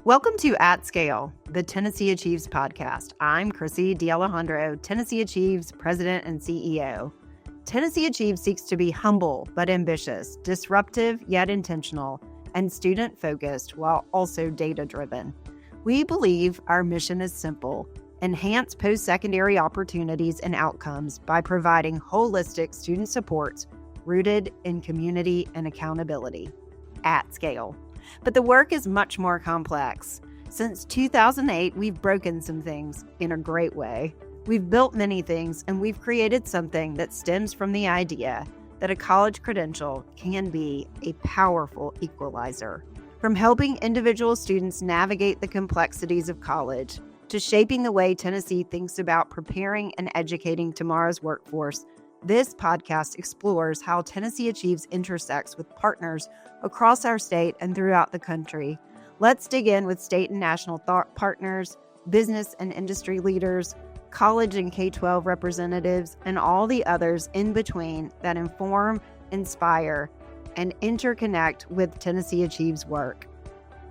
Welcome to At Scale, the Tennessee Achieves podcast. I'm Chrissy D'Alejandro, Tennessee Achieves President and CEO. Tennessee Achieves seeks to be humble but ambitious, disruptive yet intentional, and student-focused while also data-driven. We believe our mission is simple: enhance post-secondary opportunities and outcomes by providing holistic student supports rooted in community and accountability at scale. But the work is much more complex. Since 2008, we've broken some things in a great way. We've built many things, and we've created something that stems from the idea that a college credential can be a powerful equalizer. From helping individual students navigate the complexities of college to shaping the way Tennessee thinks about preparing and educating tomorrow's workforce, this podcast explores how Tennessee Achieves intersects with partners across our state and throughout the country. Let's dig in with state and national thought partners, business and industry leaders, college and K-12 representatives, and all the others in between that inform, inspire, and interconnect with Tennessee Achieves work.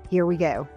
Here we go.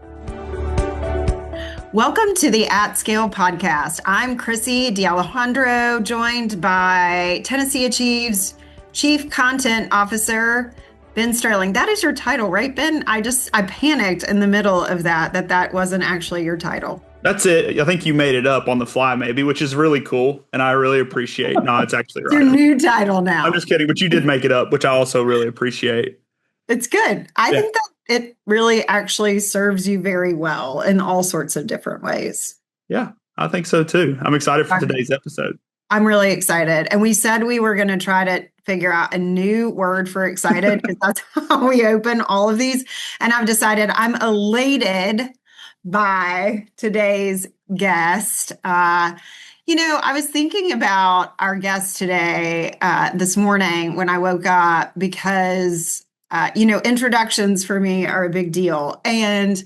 Welcome to the At Scale podcast. I'm Chrissy D'Alejandro, joined by Tennessee Achieves Chief Content Officer, Ben Sterling. That is your title, right, Ben? I panicked in the middle of that wasn't actually your title. That's it. I think you made it up on the fly, maybe, which is really cool, and I really appreciate. No, it's actually right. Your new title now. I'm just kidding, but you did make it up, which I also really appreciate. It's good. I think that it really actually serves you very well in all sorts of different ways. Yeah, I think so too. I'm excited for today's episode. I'm really excited. And we said we were going to try to figure out a new word for excited because that's how we open all of these. And I've decided I'm elated by today's guest. I was thinking about our guest today, this morning when I woke up because, introductions for me are a big deal. And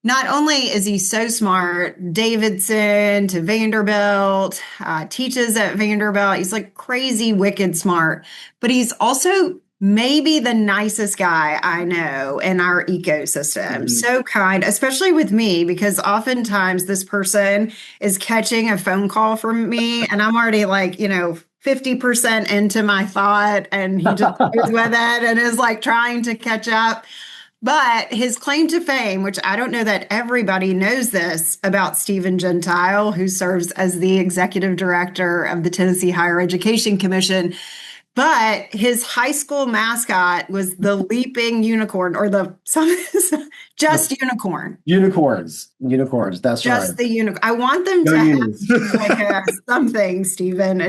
not only is he so smart, Davidson to Vanderbilt, teaches at Vanderbilt. He's like crazy, wicked smart, but he's also maybe the nicest guy I know in our ecosystem. Mm-hmm. So kind, especially with me, because oftentimes this person is catching a phone call from me and I'm already 50% into my thought, and he just goes with it and is trying to catch up. But his claim to fame, which I don't know that everybody knows this about Stephen Gentile, who serves as the executive director of the Tennessee Higher Education Commission, but his high school mascot was the leaping unicorn, or unicorn. Unicorns. That's right. Just the unicorn. I want them to have something, Stephen,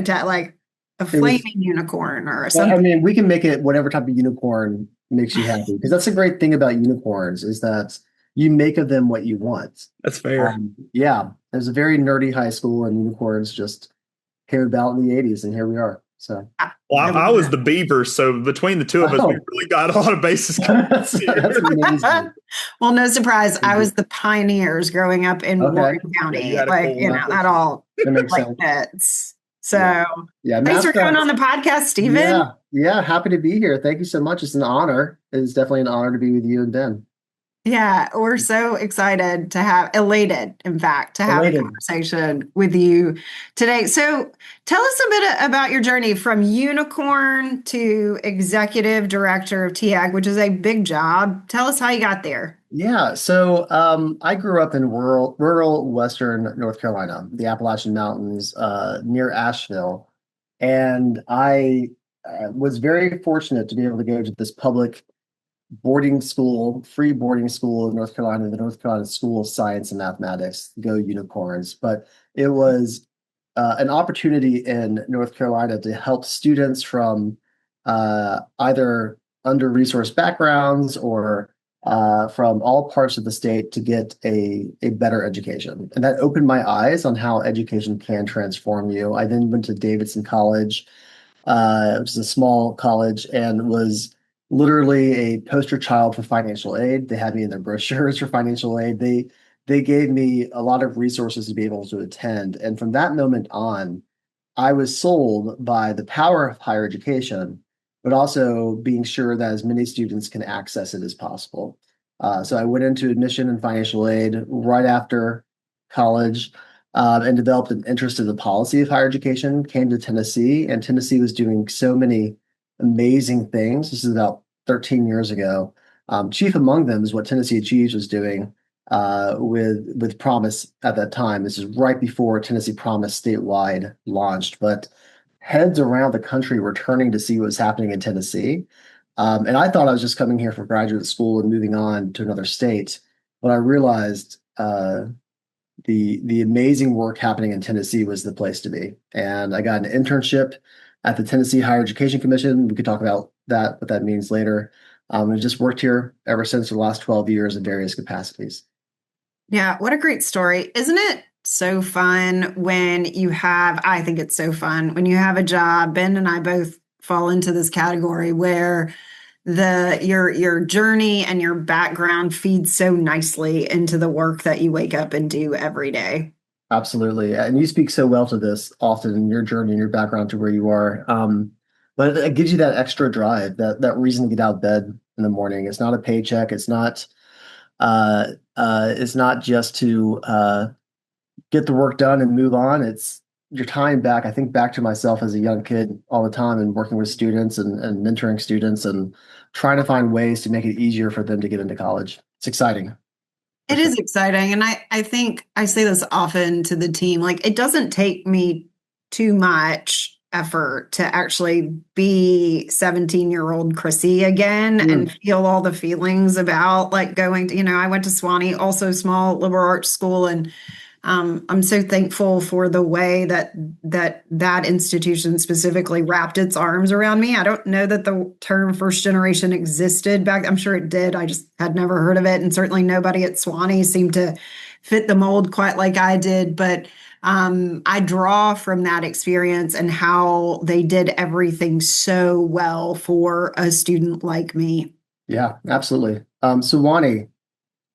a flaming unicorn or something. I mean, we can make it whatever type of unicorn makes you happy, because that's the great thing about unicorns is that you make of them what you want. That's fair. There's a very nerdy high school, and unicorns just came about in the 80s, and here we are. So, I was the beaver, so between the two of us, we really got a lot of bases covered. That's amazing. Well, no surprise, I was the pioneers growing up in Morgan County. That all fits. So, thanks for coming on the podcast, Stephen. Yeah, happy to be here. Thank you so much. It's an honor. It's definitely an honor to be with you and Ben. Yeah, we're so excited elated, in fact, to have a conversation with you today. So tell us a bit about your journey from unicorn to executive director of TSAC, which is a big job. Tell us how you got there. Yeah, so I grew up in rural Western North Carolina, the Appalachian Mountains, near Asheville. And I was very fortunate to be able to go to this public free boarding school in North Carolina, the North Carolina School of Science and Mathematics, Go Unicorns. But it was an opportunity in North Carolina to help students from either under-resourced backgrounds or from all parts of the state to get a better education. And that opened my eyes on how education can transform you. I then went to Davidson College, which is a small college, and was literally a poster child for financial aid. They had me in their brochures for financial aid. They gave me a lot of resources to be able to attend. And from that moment on, I was sold by the power of higher education, but also being sure that as many students can access it as possible. So I went into admission and financial aid right after college, and developed an interest in the policy of higher education, came to Tennessee, and Tennessee was doing so many amazing things. This is about 13 years ago. Chief among them is what Tennessee Achieves was doing with Promise at that time. This is right before Tennessee Promise statewide launched, but heads around the country were turning to see what was happening in Tennessee. And I thought I was just coming here for graduate school and moving on to another state, but I realized the amazing work happening in Tennessee was the place to be. And I got an internship at the Tennessee Higher Education Commission. We could talk about that, what that means later. I've just worked here ever since for the last 12 years in various capacities. Yeah, what a great story. Isn't it so fun when you have, I think it's so fun when you have a job. Ben and I both fall into this category where your journey and your background feeds so nicely into the work that you wake up and do every day. Absolutely. And you speak so well to this often in your journey and your background to where you are. But it gives you that extra drive, that reason to get out of bed in the morning. It's not a paycheck. It's not just to get the work done and move on. It's your time back. I think back to myself as a young kid all the time and working with students and mentoring students and trying to find ways to make it easier for them to get into college. It's exciting. It is exciting. And I think I say this often to the team, like it doesn't take me too much effort to actually be 17-year-old Chrissy again and feel all the feelings about like going to, I went to Swanee, also small liberal arts school, and I'm so thankful for the way that institution specifically wrapped its arms around me. I don't know that the term first generation existed back. I'm sure it did. I just had never heard of it. And certainly nobody at Swanee seemed to fit the mold quite like I did. But I draw from that experience and how they did everything so well for a student like me. Yeah, absolutely. Swanee,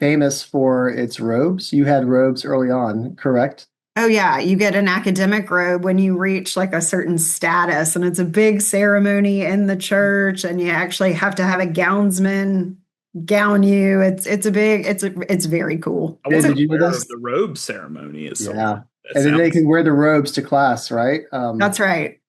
famous for its robes. You had robes early on, correct? Oh, yeah. You get an academic robe when you reach like a certain status, and it's a big ceremony in the church, and you actually have to have a gownsman gown you. It's very cool. Well, did you know this? The robe ceremony is yeah. And then they can wear the robes to class, right? That's right.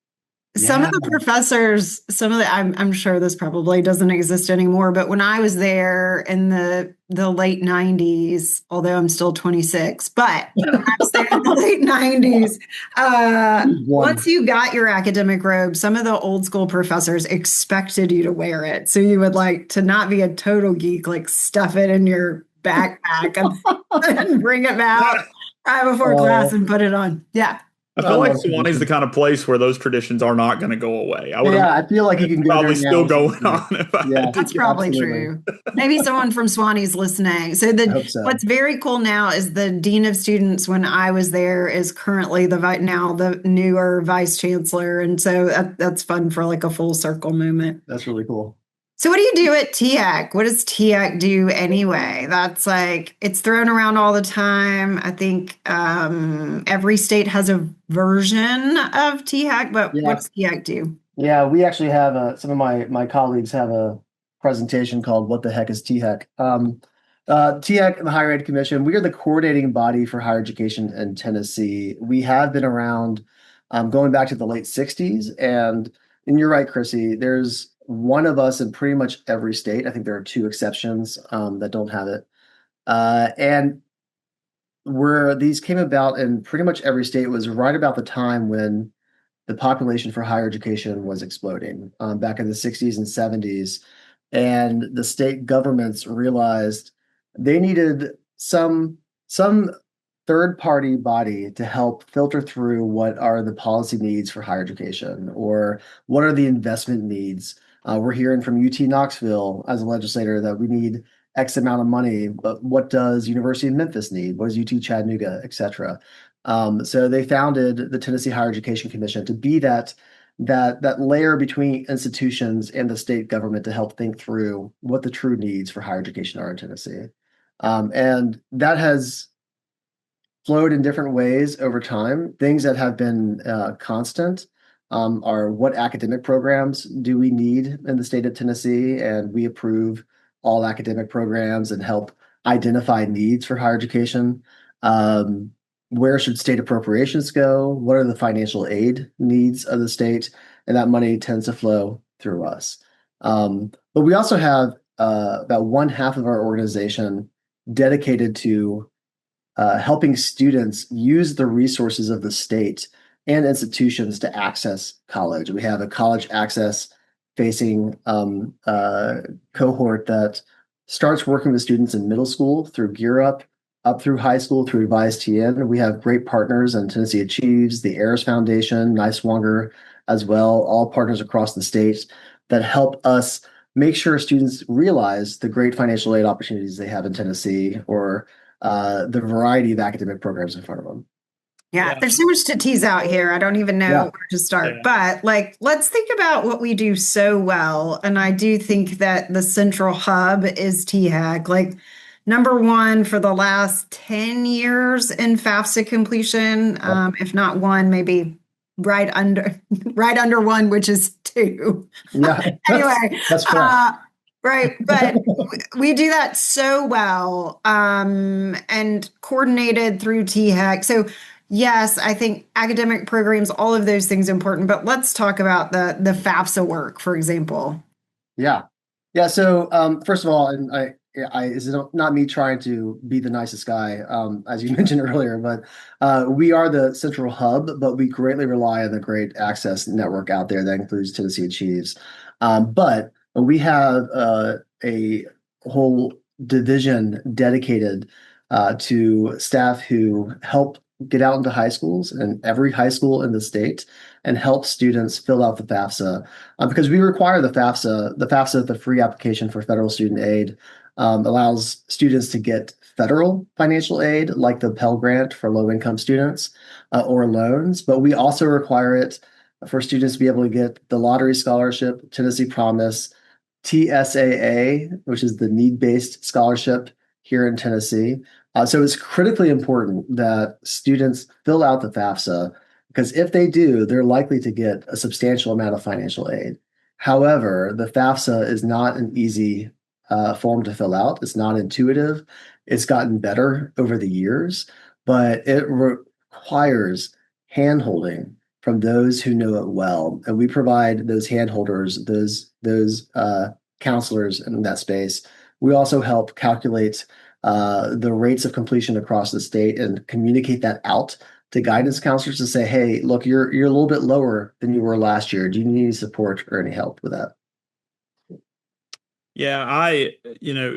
Some of the professors, I'm sure this probably doesn't exist anymore, but when I was there in the late 90s, although I'm still 26, but when I was there in the late 90s, once you got your academic robe, some of the old school professors expected you to wear it. So you would like to not be a total geek, like stuff it in your backpack and bring it out right before class and put it on. Yeah. I feel like Swanee's the kind of place where those traditions are not going to go away. I feel like you can go probably still going on. That's probably true. Maybe someone from Swanee's listening. So what's very cool now is the dean of students when I was there is currently the newer vice chancellor, and so that's fun for like a full circle moment. That's really cool. So what do you do at THEC? What does THEC do anyway? That's like, it's thrown around all the time. I think every state has a version of THEC, but what does THEC do? Yeah, we actually have some of my colleagues have a presentation called "What the Heck is THEC?" THEC, the Higher Ed Commission, we are the coordinating body for higher education in Tennessee. We have been around going back to the late 60s. And you're right, Chrissy, there's one of us in pretty much every state. I think there are two exceptions that don't have it. And where these came about in pretty much every state was right about the time when the population for higher education was exploding back in the 60s and 70s. And the state governments realized they needed some third-party body to help filter through what are the policy needs for higher education or what are the investment needs. We're hearing from UT Knoxville as a legislator that we need X amount of money, but what does University of Memphis need? What does UT Chattanooga, et cetera? So they founded the Tennessee Higher Education Commission to be that layer between institutions and the state government to help think through what the true needs for higher education are in Tennessee. And that has flowed in different ways over time. Things that have been constant are what academic programs do we need in the state of Tennessee, and we approve all academic programs and help identify needs for higher education. Where should state appropriations go? What are the financial aid needs of the state? And that money tends to flow through us. But we also have about one half of our organization dedicated to helping students use the resources of the state and institutions to access college. We have a college access facing cohort that starts working with students in middle school through Gear Up through high school through Advise TN. We have great partners in TNAchieves, the Heirs Foundation, Niswonger as well, all partners across the state that help us make sure students realize the great financial aid opportunities they have in Tennessee or the variety of academic programs in front of them. Yeah, there's so much to tease out here. I don't even know where to start. But let's think about what we do so well. And I do think that the central hub is THEC. Number one for the last 10 years in FAFSA completion, if not one, maybe right under one, which is two. Yeah. Anyway, that's correct. Right. But we do that so well and coordinated through THEC. So yes, I think academic programs, all of those things are important, but let's talk about the FAFSA work, for example. Yeah. So first of all, and I is not me trying to be the nicest guy, as you mentioned earlier, but we are the central hub, but we greatly rely on the great access network out there that includes TNAchieves. But we have a whole division dedicated to staff who help get out into high schools and every high school in the state and help students fill out the FAFSA because we require the FAFSA. The FAFSA, the free application for federal student aid, allows students to get federal financial aid like the Pell Grant for low-income students or loans, but we also require it for students to be able to get the lottery scholarship, Tennessee Promise, TSAA, which is the need-based scholarship here in Tennessee. So it's critically important that students fill out the FAFSA because if they do, they're likely to get a substantial amount of financial aid. However, the FAFSA is not an easy form to fill out. It's not intuitive. It's gotten better over the years, but it requires handholding from those who know it well. And we provide those handholders, those counselors in that space. We also help calculate the rates of completion across the state and communicate that out to guidance counselors to say, hey, look, you're a little bit lower than you were last year. Do you need any support or any help with that? Yeah,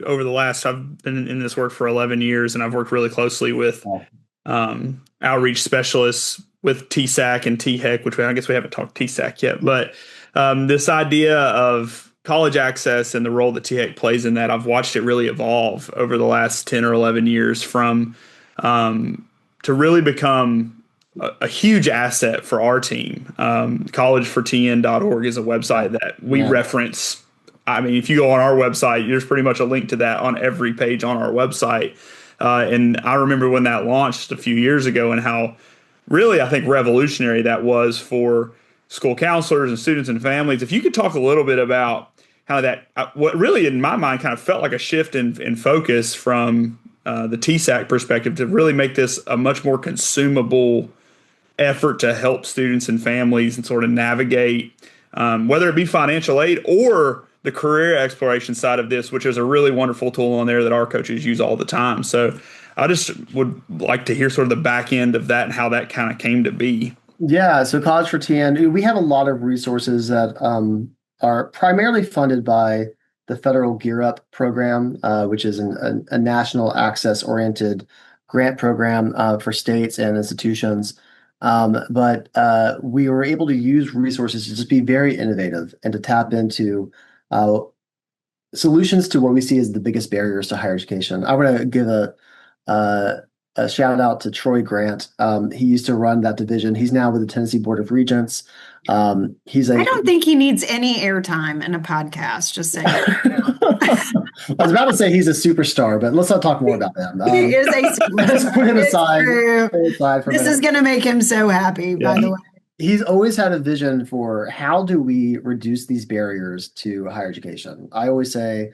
over the last, I've been in this work for 11 years and I've worked really closely with outreach specialists with TSAC and THEC, which I guess we haven't talked TSAC yet, but this idea of college access and the role that THEC plays in that, I've watched it really evolve over the last 10 or 11 years from to really become a huge asset for our team. Collegefortn.org is a website that we reference. I mean, if you go on our website, there's pretty much a link to that on every page on our website. And I remember when that launched a few years ago and how really, I think, revolutionary that was for school counselors and students and families. If you could talk a little bit about how that, what really in my mind kind of felt like a shift in focus from the TSAC perspective to really make this a much more consumable effort to help students and families and sort of navigate, whether it be financial aid or the career exploration side of this, which is a really wonderful tool on there that our coaches use all the time. So I just would like to hear sort of the back end of that and how that kind of came to be. Yeah, so College for TN, we have a lot of resources that are primarily funded by the federal Gear Up program, which is a national access-oriented grant program for states and institutions. But we were able to use resources to just be very innovative and to tap into solutions to what we see as the biggest barriers to higher education. I want to give a shout out to Troy Grant. He used to run that division. He's now with the Tennessee Board of Regents. I don't think he needs any airtime in a podcast, just saying. I was about to say he's a superstar, but let's not talk more about him. He is let's put him aside. This is going to make him so happy, by the way. He's always had a vision for how do we reduce these barriers to higher education. I always say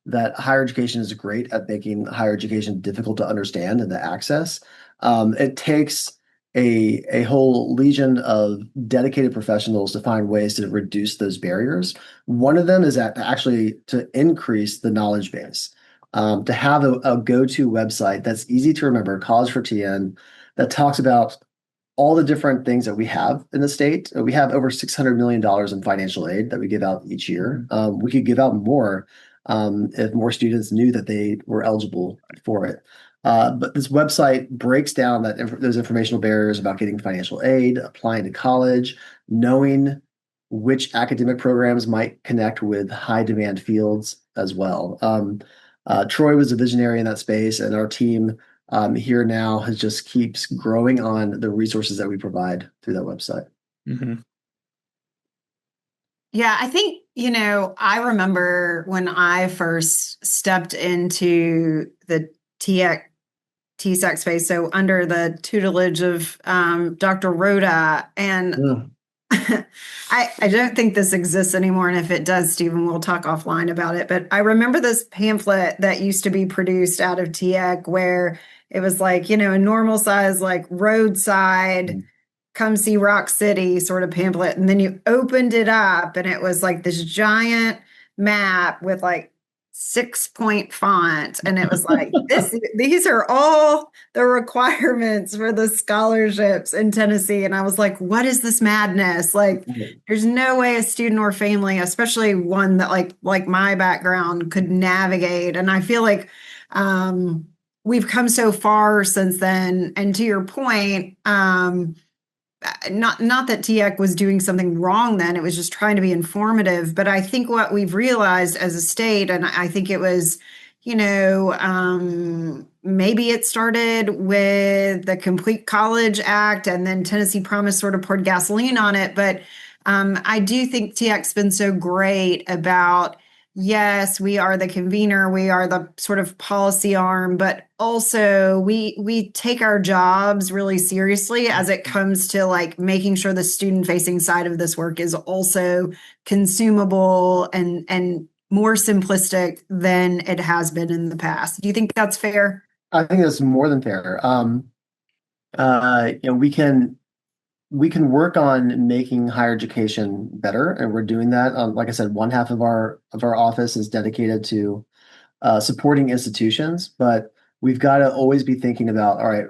that higher education is great at making higher education difficult to understand and to access. It takes a whole legion of dedicated professionals to find ways to reduce those barriers. One of them is that actually to increase the knowledge base, to have a go-to website that's easy to remember, College for TN, that talks about all the different things that we have in the state. We have over $600 million in financial aid that we give out each year. We could give out more if more students knew that they were eligible for it. But this website breaks down those informational barriers about getting financial aid, applying to college, knowing which academic programs might connect with high demand fields as well. Troy was a visionary in that space, and our team here now has just keeps growing on the resources that we provide through that website. Mm-hmm. Yeah, I think, I remember when I first stepped into the TSAC space, so under the tutelage of Dr. Rhoda, and I don't think this exists anymore. And if it does, Stephen, we'll talk offline about it. But I remember this pamphlet that used to be produced out of TEC where it was like, a normal size, like roadside, come see Rock City sort of pamphlet. And then you opened it up and it was like this giant map with like 6-point font. And it was like, these are all the requirements for the scholarships in Tennessee. And I was like, what is this madness? Like, there's no way a student or family, especially one that like my background, could navigate. And I feel like we've come so far since then. And to your point, not that TEC was doing something wrong then, it was just trying to be informative. But I think what we've realized as a state, and I think it was, maybe it started with the Complete College Act and then Tennessee Promise sort of poured gasoline on it. But I do think TEC's been so great about, yes, we are the convener, we are the sort of policy arm, but also we take our jobs really seriously as it comes to like making sure the student facing side of this work is also consumable and more simplistic than it has been in the past. Do you think that's fair? I think that's more than fair. We can work on making higher education better, and we're doing that. Like I said, one half of our office is dedicated to supporting institutions, but we've got to always be thinking about, all right,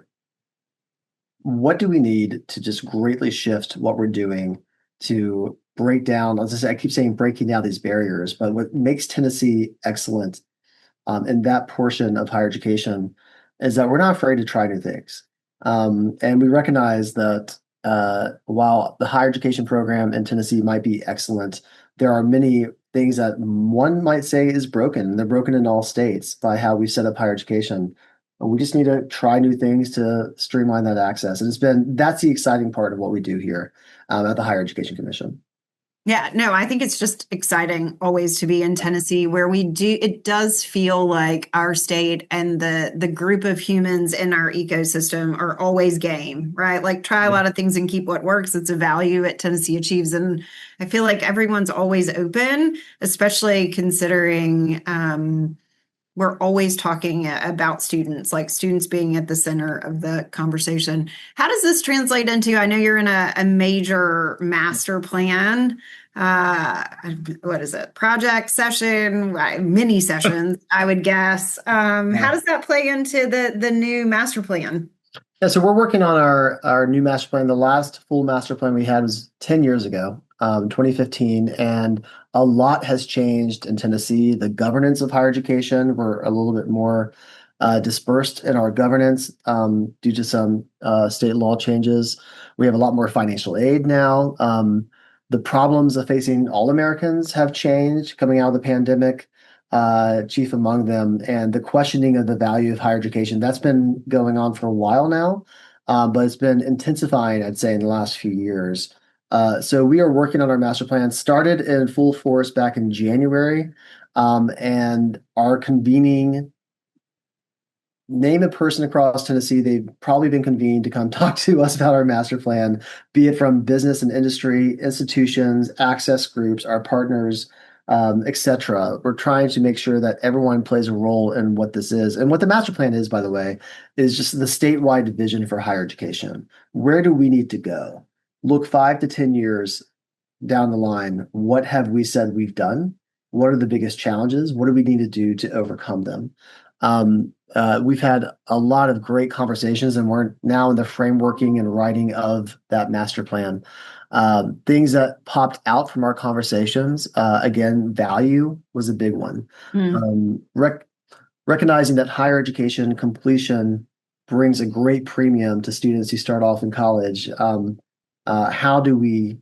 what do we need to just greatly shift what we're doing to break down, as I said, I keep saying breaking down these barriers, but what makes Tennessee excellent in that portion of higher education is that we're not afraid to try new things. And we recognize that while the higher education program in Tennessee might be excellent, there are many things that one might say is broken. They're broken in all states by how we set up higher education. And we just need to try new things to streamline that access. And that's the exciting part of what we do here at the Higher Education Commission. Yeah, no, I think it's just exciting always to be in Tennessee where it does feel like our state and the group of humans in our ecosystem are always game, right? Like try a lot of things and keep what works. It's a value at Tennessee Achieves. And I feel like everyone's always open, especially considering we're always talking about students, like students being at the center of the conversation. How does this translate into, I know you're in a major master plan, what is it? Project session, mini sessions, I would guess. How does that play into the new master plan? Yeah, so we're working on our new master plan. The last full master plan we had was 10 years ago, 2015, and a lot has changed in Tennessee. The governance of higher education, we're a little bit more dispersed in our governance due to some state law changes. We have a lot more financial aid now. The problems of facing all Americans have changed coming out of the pandemic, chief among them, and the questioning of the value of higher education. That's been going on for a while now, but it's been intensifying, I'd say, in the last few years. So we are working on our master plan, started in full force back in January, and are convening. Name a person across Tennessee, they've probably been convened to come talk to us about our master plan, be it from business and industry, institutions, access groups, our partners. etc. We're trying to make sure that everyone plays a role in what this is. And what the master plan is, by the way, is just the statewide vision for higher education. Where do we need to go? Look 5 to 10 years down the line. What have we said we've done? What are the biggest challenges? What do we need to do to overcome them? We've had a lot of great conversations, and we're now in the frameworking and writing of that master plan. Things that popped out from our conversations, again, value was a big one. Recognizing that higher education completion brings a great premium to students who start off in college. How do we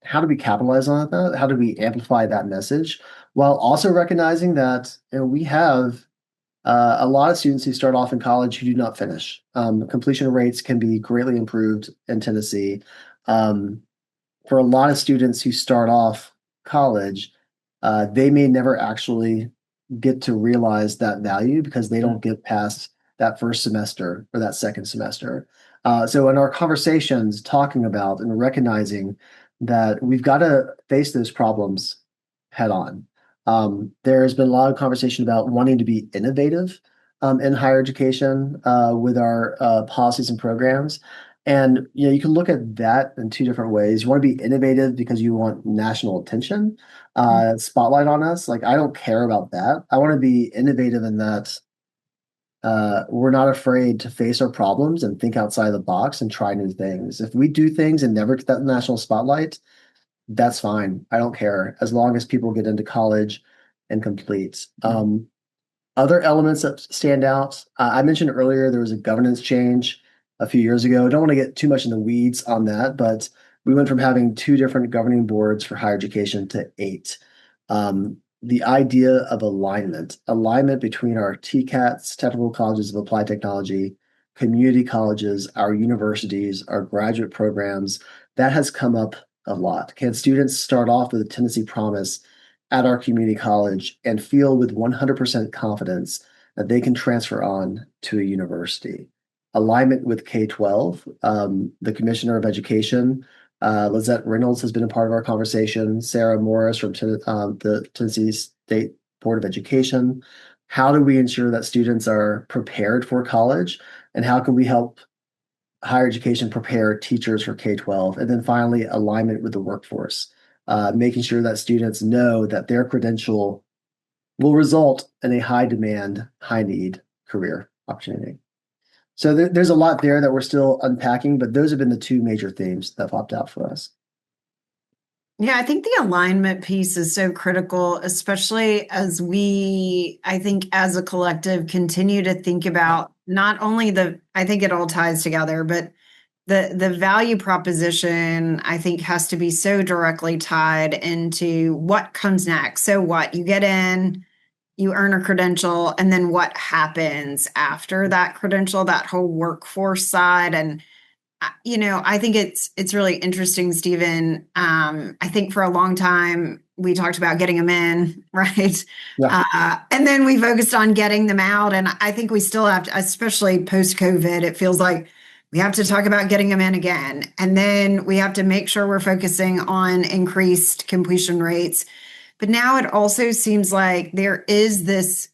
capitalize on that? How do we amplify that message while also recognizing that we have a lot of students who start off in college who do not finish. Completion rates can be greatly improved in Tennessee. For a lot of students who start off college, they may never actually get to realize that value because they don't get past that first semester or that second semester. So in our conversations, talking about and recognizing that we've got to face those problems head on. There has been a lot of conversation about wanting to be innovative in higher education with our policies and programs. And you can look at that in two different ways. You want to be innovative because you want national attention, spotlight on us. Like, I don't care about that. I want to be innovative in that we're not afraid to face our problems and think outside the box and try new things. If we do things and never get that national spotlight, that's fine. I don't care as long as people get into college and complete. Other elements that stand out, I mentioned earlier, there was a governance change a few years ago. I don't want to get too much in the weeds on that, but we went from having 2 different governing boards for higher education to 8. The idea of alignment between our TCATs, technical colleges of applied technology, community colleges, our universities, our graduate programs, that has come up a lot. Can students start off with a Tennessee promise at our community college and feel with 100% confidence that they can transfer on to a university? Alignment with K-12, the Commissioner of Education, Lizette Reynolds, has been a part of our conversation. Sarah Morris from the Tennessee State Board of Education. How do we ensure that students are prepared for college? And how can we help higher education prepare teachers for K-12? And then finally, alignment with the workforce, making sure that students know that their credential will result in a high demand, high need career opportunity. So there's a lot there that we're still unpacking, but those have been the 2 major themes that popped out for us. Yeah, I think the alignment piece is so critical, especially as we, I think as a collective, continue to think about not only I think it all ties together, but the value proposition, I think, has to be so directly tied into what comes next. So what? You get in, you earn a credential, and then what happens after that credential, that whole workforce side. And I think it's really interesting, Stephen. I think for a long time we talked about getting them in, right? Yeah. And then we focused on getting them out. And I think we still have to, especially post-COVID, it feels like we have to talk about getting them in again. And then we have to make sure we're focusing on increased completion rates. But now it also seems like there is this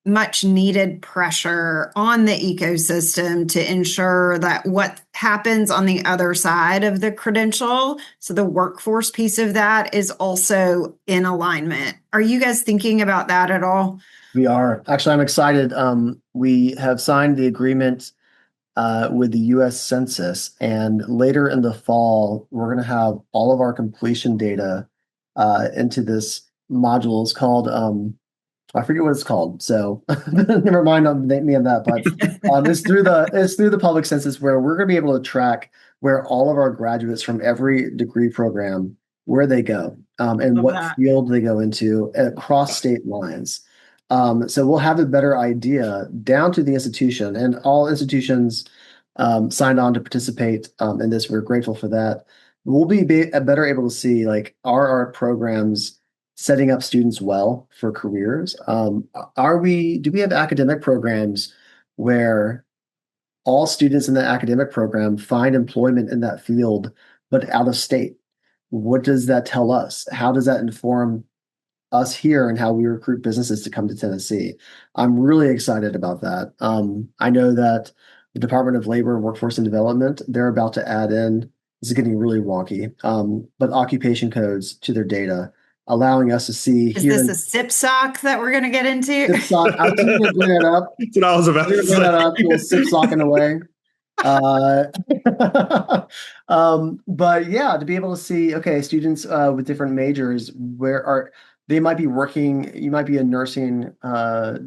much needed pressure on the ecosystem to ensure that what happens on the other side of the credential, so the workforce piece of that, is also in alignment. Are you guys thinking about that at all? We are. Actually, I'm excited. We have signed the agreement with the U.S. Census, and later in the fall, we're going to have all of our completion data into this module. It's called I forget what it's called, so never mind on me on that. But it's through the public census, where we're going to be able to track where all of our graduates from every degree program, where they go, and what field they go into across state lines. So we'll have a better idea down to the institution, and all institutions signed on to participate in this. We're grateful for that. We'll be better able to see, like, are our programs setting up students well for careers? Do we have academic programs where all students in the academic program find employment in that field, but out of state? what does that tell us? How does that inform us here and how we recruit businesses to come to Tennessee? I'm really excited about that. I know that the Department of Labor and Workforce and Development, they're about to add in, this is getting really wonky, but occupation codes to their data, allowing us to see Is here. this a SIPSOC that we're going to get into? SIPSOC, I was going to bring that up. That's what I was about to say. Bring that up, we'll SIPSOC in a way. But yeah, to be able to see, okay, students with different majors, they might be working, you might be a nursing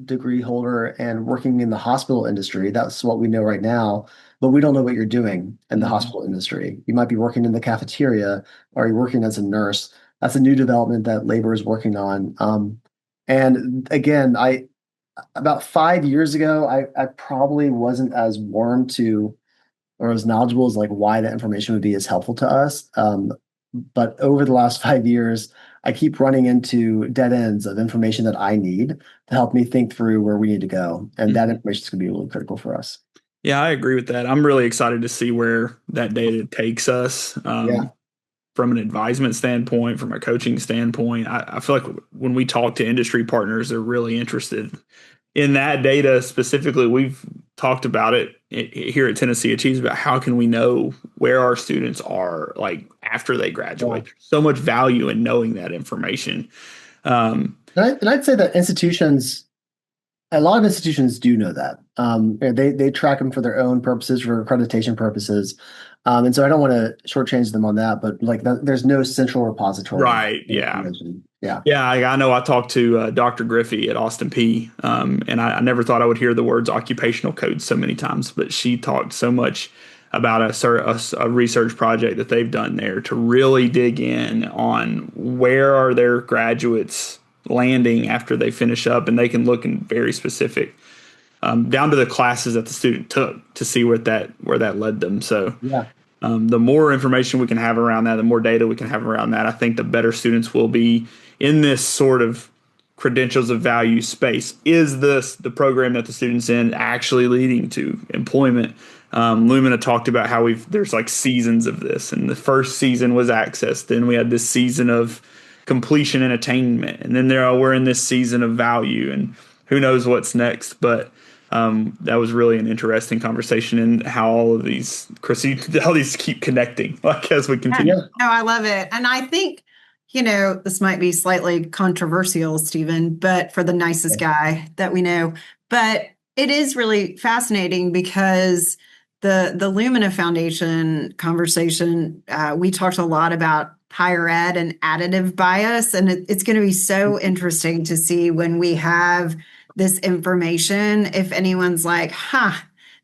degree holder and working in the hospital industry. That's what we know right now, but we don't know what you're doing in the hospital industry. You might be working in the cafeteria or you're working as a nurse. That's a new development that labor is working on. And again, about 5 years ago, I probably wasn't as warm to or as knowledgeable as like why that information would be as helpful to us. But over the last 5 years, I keep running into dead ends of information that I need to help me think through where we need to go. And that information is going to be really critical for us. Yeah, I agree with that. I'm really excited to see where that data takes us. From an advisement standpoint, from a coaching standpoint, I feel like when we talk to industry partners, they're really interested in that data specifically. We've talked about it here at Tennessee Achieves about how can we know where our students are like after they graduate. There's so much value in knowing that information. And I'd say that a lot of institutions do know that. They track them for their own purposes, for accreditation purposes. And so I don't want to shortchange them on that, but like there's no central repository. Right. Yeah. Yeah. I know I talked to Dr. Griffey at Austin P. And I never thought I would hear the words occupational code so many times, but she talked so much about a research project that they've done there to really dig in on where are their graduates landing after they finish up, and they can look in very specific down to the classes that the student took to see where that led them. So the more information we can have around that, the more data we can have around that, I think the better students will be in this sort of credentials of value space. Is this the program that the student's in actually leading to employment? Lumina talked about how there's like seasons of this, and the first season was access. Then we had this season of completion and attainment, and then we're in this season of value, and who knows what's next. But that was really an interesting conversation, and how all these keep connecting like as we continue. No, I love it. And I think, this might be slightly controversial, Stephen, but for the nicest guy that we know, but it is really fascinating because the Lumina Foundation conversation, we talked a lot about higher ed and additive bias, and it's going to be so interesting to see when we have this information, if anyone's like,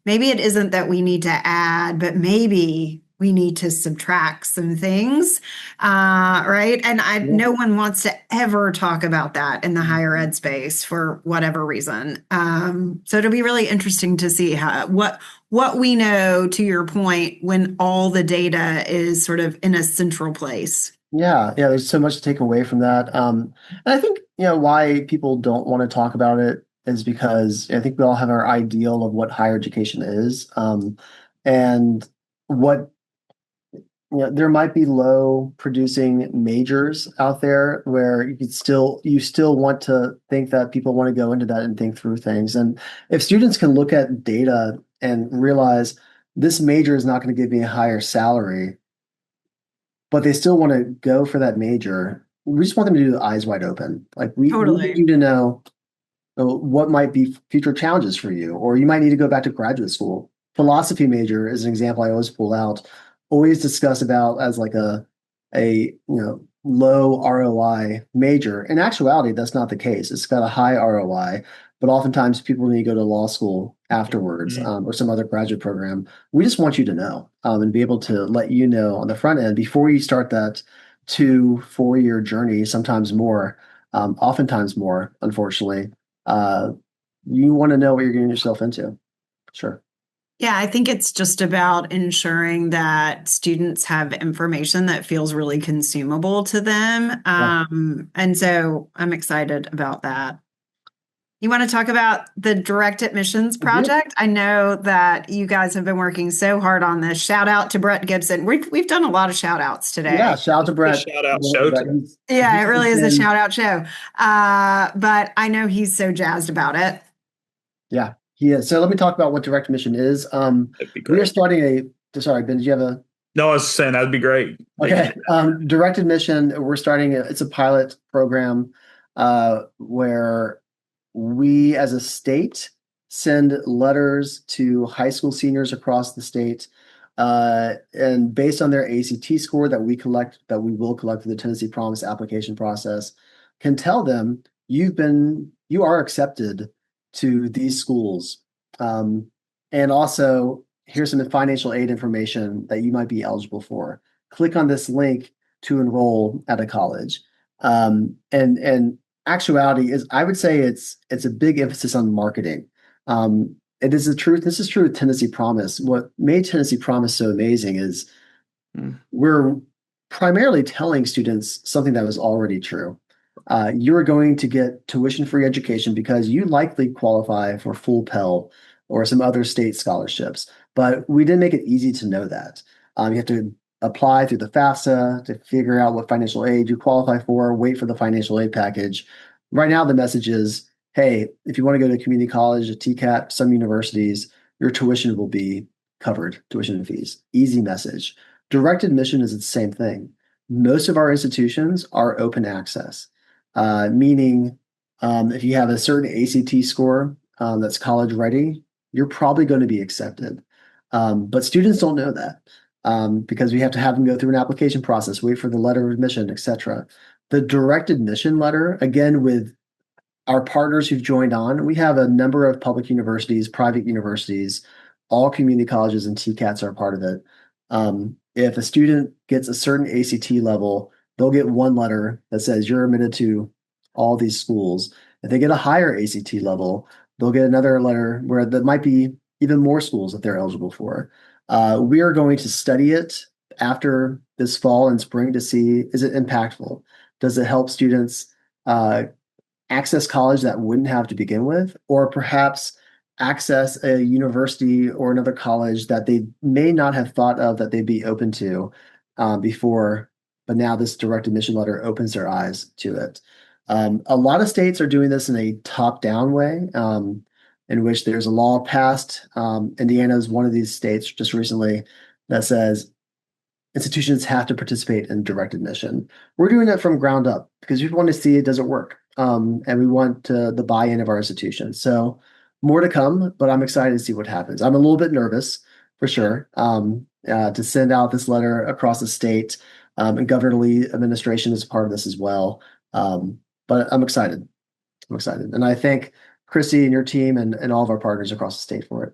maybe it isn't that we need to add, but maybe we need to subtract some things, right? And no one wants to ever talk about that in the higher ed space for whatever reason. So it'll be really interesting to see what we know, to your point, when all the data is sort of in a central place. Yeah, there's so much to take away from that. And I think, why people don't want to talk about it is because I think we all have our ideal of what higher education is. And what, there might be low producing majors out there where you still want to think that people want to go into that and think through things. And if students can look at data and realize this major is not going to give me a higher salary, but they still want to go for that major, we just want them to do the eyes wide open. Like we need you to know what might be future challenges for you, or you might need to go back to graduate school. Philosophy major is an example I always pull out, always discuss about as like a low ROI major. In actuality, that's not the case. It's got a high ROI, but oftentimes people need to go to law school afterwards, or some other graduate program. We just want you to know and be able to let you know on the front end before you start that 2-4 year journey, sometimes more, oftentimes more, unfortunately. You want to know what you're getting yourself into. Sure. Yeah, I think it's just about ensuring that students have information that feels really consumable to them. And so I'm excited about that. You want to talk about the direct admissions project? I know that you guys have been working so hard on this. Shout out to Brett Gibson. We've done a lot of shout outs today. Yeah, shout out to Brett. Shout out show. Yeah, it really is a shout out show. But I know he's so jazzed about it. Yeah, he is. So let me talk about what direct admission is. That'd be great. We are starting sorry, Ben, did you have a? No, I was saying that'd be great. Okay. Direct admission, we're starting, it's a pilot program where we as a state send letters to high school seniors across the state. And based on their ACT score that we will collect through the Tennessee Promise application process, can tell them you are accepted to these schools. And also, here's some financial aid information that you might be eligible for. Click on this link to enroll at a college. And actuality is, I would say it's a big emphasis on marketing. It is the truth. This is true with Tennessee Promise. What made Tennessee Promise so amazing is we're primarily telling students something that was already true. You're going to get tuition-free education because you likely qualify for full Pell or some other state scholarships. But we didn't make it easy to know that. You have to apply through the FAFSA to figure out what financial aid you qualify for, wait for the financial aid package. Right now, the message is, hey, if you want to go to a community college, a TCAT, some universities, your tuition will be covered, tuition and fees. Easy message. Direct admission is the same thing. Most of our institutions are open access, meaning if you have a certain ACT score that's college ready, you're probably going to be accepted. But students don't know that because we have to have them go through an application process, wait for the letter of admission, etc. The direct admission letter, again, with our partners who've joined on, we have a number of public universities, private universities, all community colleges and TCATs are part of it. If a student gets a certain ACT level, they'll get one letter that says you're admitted to all these schools. If they get a higher ACT level, they'll get another letter where there might be even more schools that they're eligible for. We are going to study it after this fall and spring to see, is it impactful? Does it help students access college that wouldn't have to begin with, or perhaps access a university or another college that they may not have thought of that they'd be open to before, but now this direct admission letter opens their eyes to it. A lot of states are doing this in a top-down way, in which there's a law passed. Indiana is one of these states just recently that says institutions have to participate in direct admission. We're doing it from ground up because we want to see it does it work, and we want the buy-in of our institution. So more to come, but I'm excited to see what happens. I'm a little bit nervous for sure to send out this letter across the state, and Governor Lee administration is part of this as well. But I'm excited. And I thank Chrissy and your team and all of our partners across the state for it.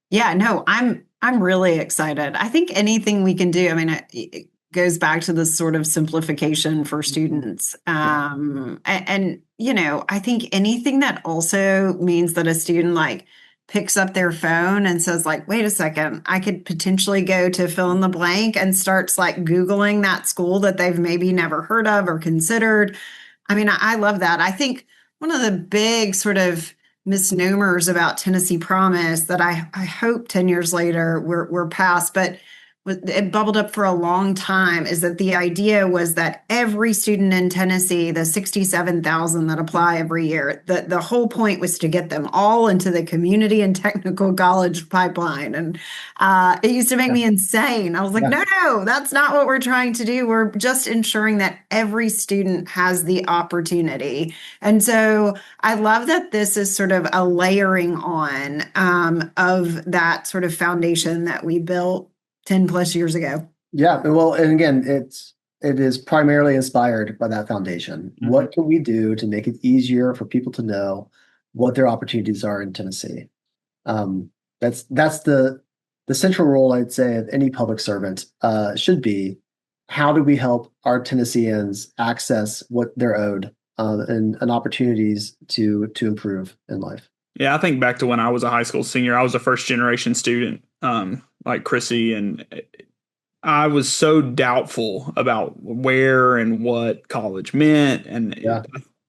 Yeah, no, I'm really excited. I think anything we can do, I mean, it goes back to this sort of simplification for students. And, you know, I think anything that also means that a student like picks up their phone and says like, wait a second, I could potentially go to fill in the blank and starts like Googling that school that they've maybe never heard of or considered. I mean, I love that. I think one of the big sort of misnomers about Tennessee Promise that I hope 10 years later we're past, but it bubbled up for a long time, is that the idea was that every student in Tennessee, the 67,000 that apply every year, the whole point was to get them all into the community and technical college pipeline. And it used to make me insane. I was like, no, that's not what we're trying to do. We're just ensuring that every student has the opportunity. And so I love that this is sort of a layering on of that sort of foundation that we built 10 plus years ago. Yeah. Well, and again, it is primarily inspired by that foundation. Mm-hmm. What can we do to make it easier for people to know what their opportunities are in Tennessee? That's the central role, I'd say, of any public servant should be. How do we help our Tennesseans access what they're owed and opportunities to improve in life? Yeah, I think back to when I was a high school senior. I was a first generation student, like Chrissy, and I was so doubtful about where and what college meant. And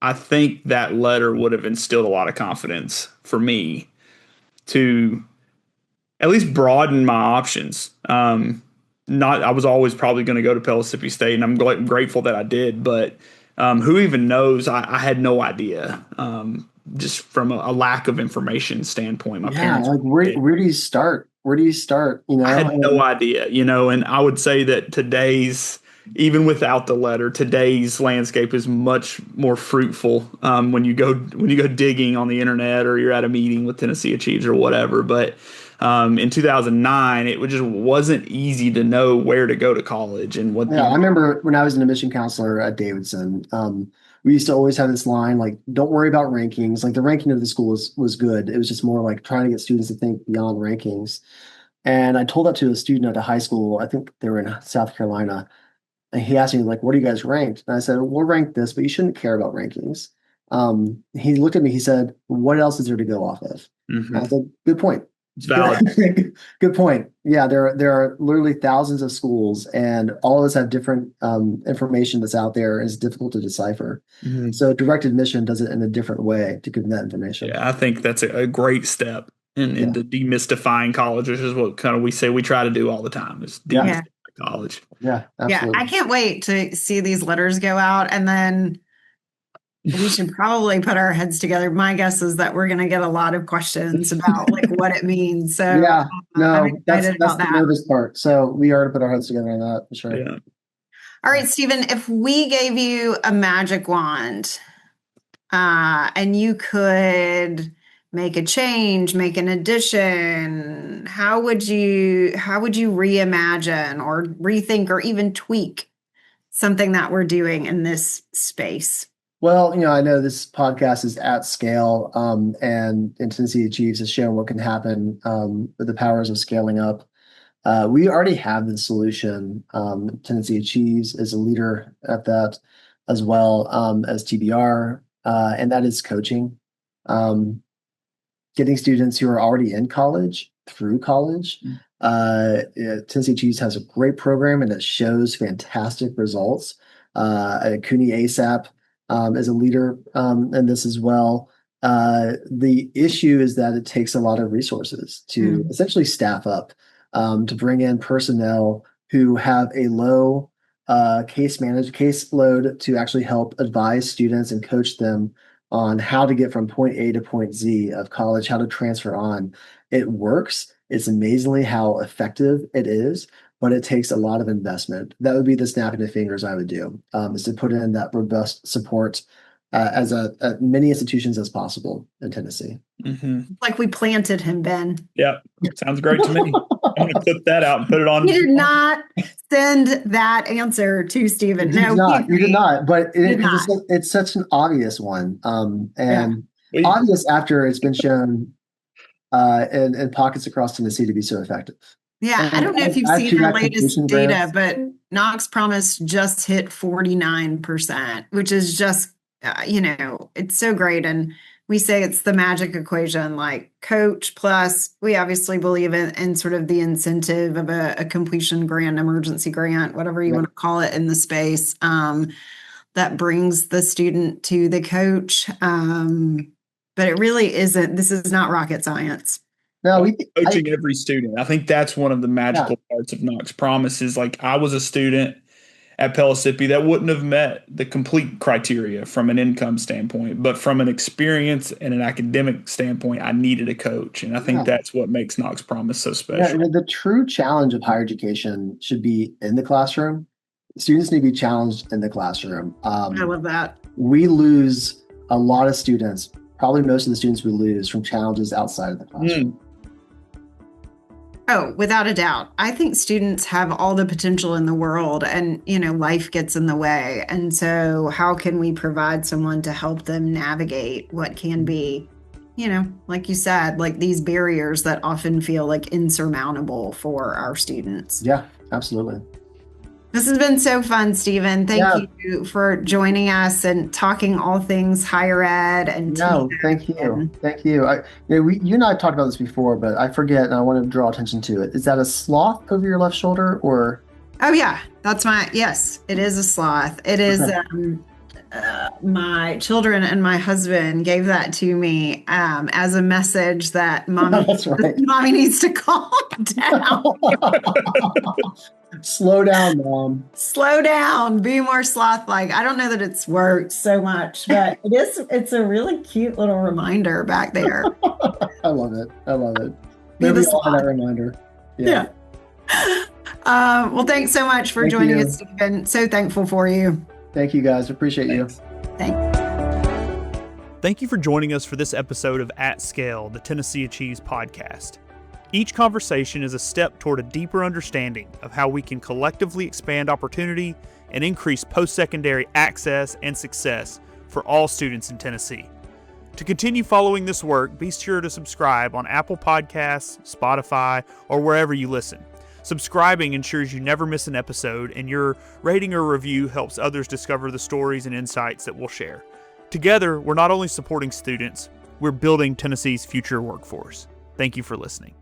I think that letter would have instilled a lot of confidence for me to at least broaden my options. I was always probably going to go to Pellissippi State, and I'm grateful that I did. But who even knows? I had no idea. Just from a lack of information standpoint, my parents. Like where do you start? Where do you start? You know, I had no idea. And I would say that even without the letter, today's landscape is much more fruitful when you go digging on the internet or you're at a meeting with Tennessee Achieves or whatever. But in 2009, it just wasn't easy to know where to go to college and what. Yeah, I remember when I was an admission counselor at Davidson, we used to always have this line like, "Don't worry about rankings." Like the ranking of the school was good. It was just more like trying to get students to think beyond rankings. And I told that to a student at a high school. I think they were in South Carolina. And he asked me, like, what are you guys ranked? And I said, we'll rank this, but you shouldn't care about rankings. He looked at me, he said, what else is there to go off of? Mm-hmm. I said, good point. It's valid. Good point. Yeah, there are literally thousands of schools, and all of us have different information that's out there, and it's difficult to decipher. Mm-hmm. So direct admission does it in a different way to give them that information. Yeah, I think that's a great step into demystifying college, which is what kind of we try to do all the time, is demystify college. Yeah, absolutely. Yeah, I can't wait to see these letters go out, and then we should probably put our heads together. My guess is that we're going to get a lot of questions about like what it means. So that's the nervous part. So we are to put our heads together on that for sure. Yeah. All right, Stephen, if we gave you a magic wand and you could make a change, make an addition, how would you reimagine or rethink or even tweak something that we're doing in this space? Well, I know this podcast is at scale, and Tennessee Achieves has shown what can happen with the powers of scaling up. We already have the solution. Tennessee Achieves is a leader at that as well as TBR, and that is coaching. Getting students who are already in college through college. Tennessee Achieves has a great program, and it shows fantastic results. CUNY ASAP is a leader in this as well. The issue is that it takes a lot of resources to essentially staff up, to bring in personnel who have a low caseload to actually help advise students and coach them on how to get from point A to point Z of college, how to transfer on. It works. It's amazingly how effective it is, but it takes a lot of investment. That would be the snapping of fingers I would do, is to put in that robust support as many institutions as possible in Tennessee. Mm-hmm. Like we planted him, Ben. Yeah, sounds great to me. I'm going to clip that out and put it on. You did not send that answer to Stephen. No, you did not. But it's such an obvious one, and obvious after it's been shown in pockets across Tennessee to be so effective. Yeah, I don't know if you've seen our latest data, but Knox Promise just hit 49%, which is just, it's so great. And we say it's the magic equation, like coach plus, we obviously believe in sort of the incentive of a completion grant, emergency grant, whatever you want to call it in the space, that brings the student to the coach. But it really isn't, this is not rocket science. No, coaching every student. I think that's one of the magical parts of Knox Promise is like I was a student at Pellissippi that wouldn't have met the complete criteria from an income standpoint, but from an experience and an academic standpoint, I needed a coach. And I think that's what makes Knox Promise so special. Yeah, the true challenge of higher education should be in the classroom. Students need to be challenged in the classroom. I love that. We lose a lot of students, probably most of the students we lose from challenges outside of the classroom. Oh, without a doubt. I think students have all the potential in the world and, life gets in the way. And so how can we provide someone to help them navigate what can be, like you said, like these barriers that often feel like insurmountable for our students? Yeah, absolutely. This has been so fun, Stephen. Thank you for joining us and talking all things higher ed. And thank you. Thank you. You and I have talked about this before, but I forget, and I want to draw attention to it. Is that a sloth over your left shoulder, or? Oh yeah, yes, it is a sloth. It is my children and my husband gave that to me as a message that mommy, That's right. mommy needs to calm down. Slow down, Mom. Slow down, be more sloth-like. I don't know that it's worked so much, but it's a really cute little reminder back there. I love it. Be Maybe the all sloth. that reminder. Yeah. Well, thanks so much for joining us, Stephen. So thankful for you. Thank you, guys. Appreciate you. Thank you for joining us for this episode of At Scale, the Tennessee Achieves podcast. Each conversation is a step toward a deeper understanding of how we can collectively expand opportunity and increase post-secondary access and success for all students in Tennessee. To continue following this work, be sure to subscribe on Apple Podcasts, Spotify, or wherever you listen. Subscribing ensures you never miss an episode, and your rating or review helps others discover the stories and insights that we'll share. Together, we're not only supporting students, we're building Tennessee's future workforce. Thank you for listening.